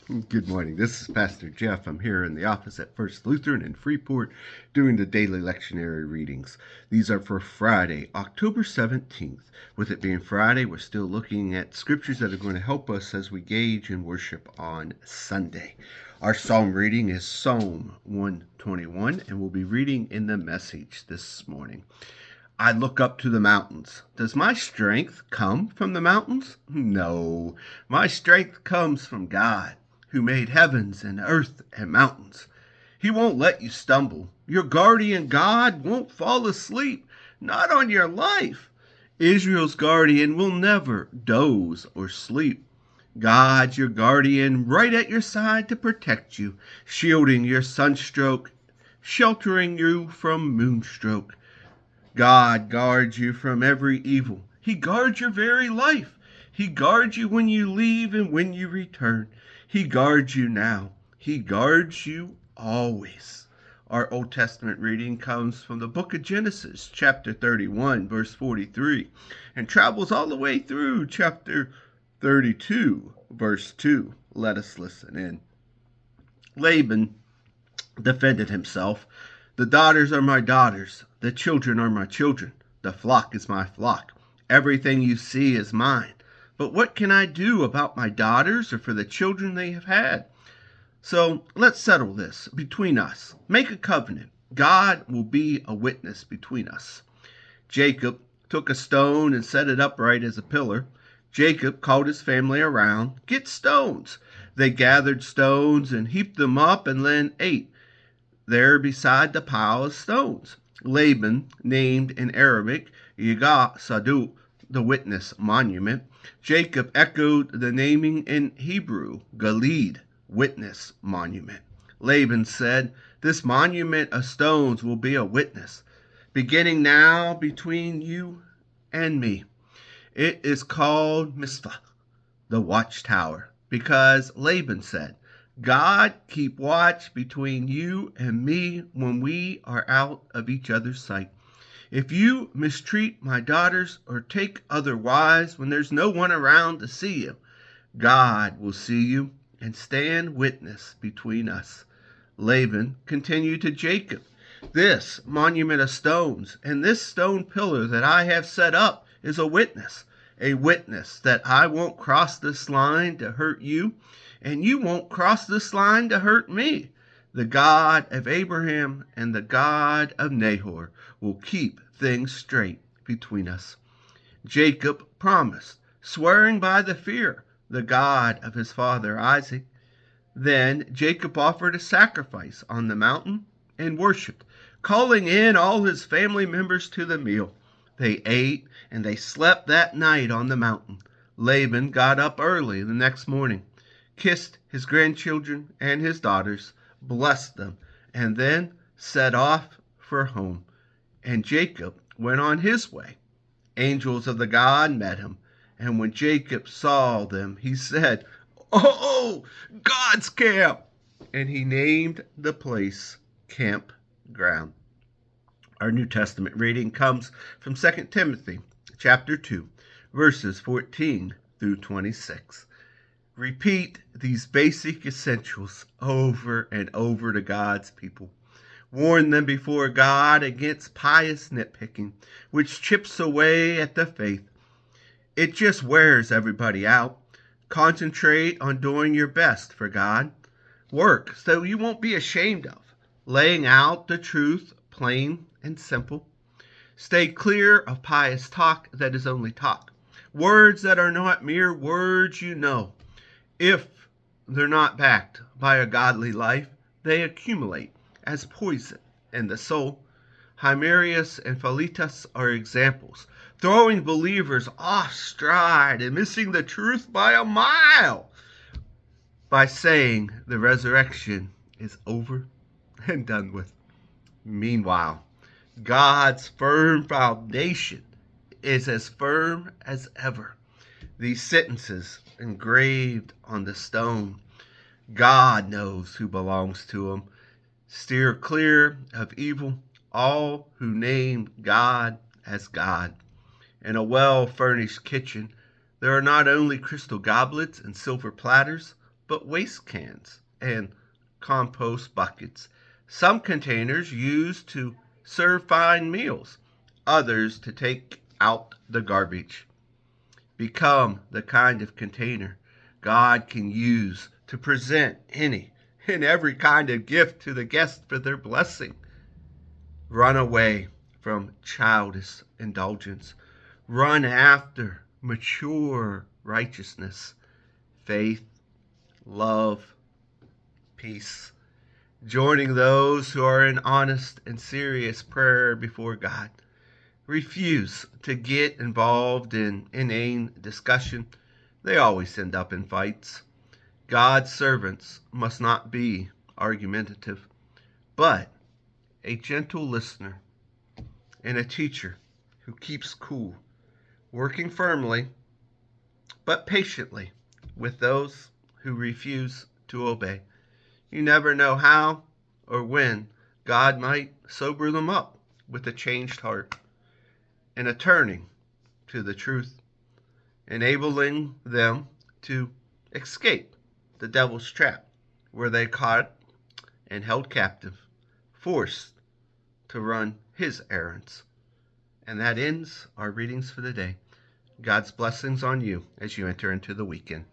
Good morning. This is Pastor Jeff. I'm here in the office at First Lutheran in Freeport doing the daily lectionary readings. These are for Friday, October 17th. With it being Friday, we're still looking at scriptures that are going to help us as we gauge and worship on Sunday. Our psalm reading is Psalm 121, and we'll be reading in the Message this morning. I look up to the mountains. Does my strength come from the mountains? No, my strength comes from God, who made heavens and earth and mountains. He won't let you stumble. Your guardian God won't fall asleep, not on your life. Israel's guardian will never doze or sleep. God's your guardian right at your side to protect you, shielding your sunstroke, sheltering you from moonstroke. God guards you from every evil. He guards your very life. He guards you when you leave and when you return. He guards you now. He guards you always. Our Old Testament reading comes from the book of Genesis, chapter 31, verse 43, and travels all the way through chapter 32, verse 2. Let us listen in. Laban defended himself. The daughters are my daughters. The children are my children. The flock is my flock. Everything you see is mine. But what can I do about my daughters or for the children they have had? So let's settle this between us. Make a covenant. God will be a witness between us. Jacob took a stone and set it upright as a pillar. Jacob called his family around. Get stones. They gathered stones and heaped them up and then ate there beside the pile of stones. Laban named in Arabic Yagah Saduk, the witness monument. Jacob echoed the naming in Hebrew, Galid, witness monument. Laban said, this monument of stones will be a witness, beginning now between you and me. It is called Mizpah, the watchtower, because Laban said, God keep watch between you and me when we are out of each other's sight. If you mistreat my daughters or take other wives when there's no one around to see you, God will see you and stand witness between us. Laban continued to Jacob, this monument of stones and this stone pillar that I have set up is a witness that I won't cross this line to hurt you, and you won't cross this line to hurt me. The God of Abraham and the God of Nahor will keep things straight between us. Jacob promised, swearing by the God of his father Isaac. Then Jacob offered a sacrifice on the mountain and worshipped, calling in all his family members to the meal. They ate and they slept that night on the mountain. Laban got up early the next morning, kissed his grandchildren and his daughters, blessed them, and then set off for home. And Jacob went on his way. Angels of the God met him, and when Jacob saw them, he said, oh, God's camp! And he named the place Campground. Our New Testament reading comes from 2 Timothy chapter 2, verses 14 through 26. Repeat these basic essentials over and over to God's people. Warn them before God against pious nitpicking, which chips away at the faith. It just wears everybody out. Concentrate on doing your best for God. Work so you won't be ashamed of, laying out the truth plain and simple. Stay clear of pious talk that is only talk. Words that are not mere words you know. If they're not backed by a godly life, they accumulate as poison in the soul. Hymerius and Philetus are examples, throwing believers off stride and missing the truth by a mile by saying the resurrection is over and done with. Meanwhile, God's firm foundation is as firm as ever. These sentences engraved on the stone. God knows who belongs to him. Steer clear of evil, all who name God as God. In a well-furnished kitchen, there are not only crystal goblets and silver platters, but waste cans and compost buckets. Some containers used to serve fine meals, others to take out the garbage. Become the kind of container God can use to present any and every kind of gift to the guest for their blessing. Run away from childish indulgence. Run after mature righteousness, faith, love, peace, joining those who are in honest and serious prayer before God. Refuse to get involved in inane discussion. They always end up in fights. God's servants must not be argumentative, but a gentle listener and a teacher who keeps cool, working firmly but patiently with those who refuse to obey. You never know how or when God might sober them up with a changed heart and a turning to the truth, enabling them to escape the devil's trap where they caught and held captive, forced to run his errands. And that ends our readings for the day. God's blessings on you as you enter into the weekend.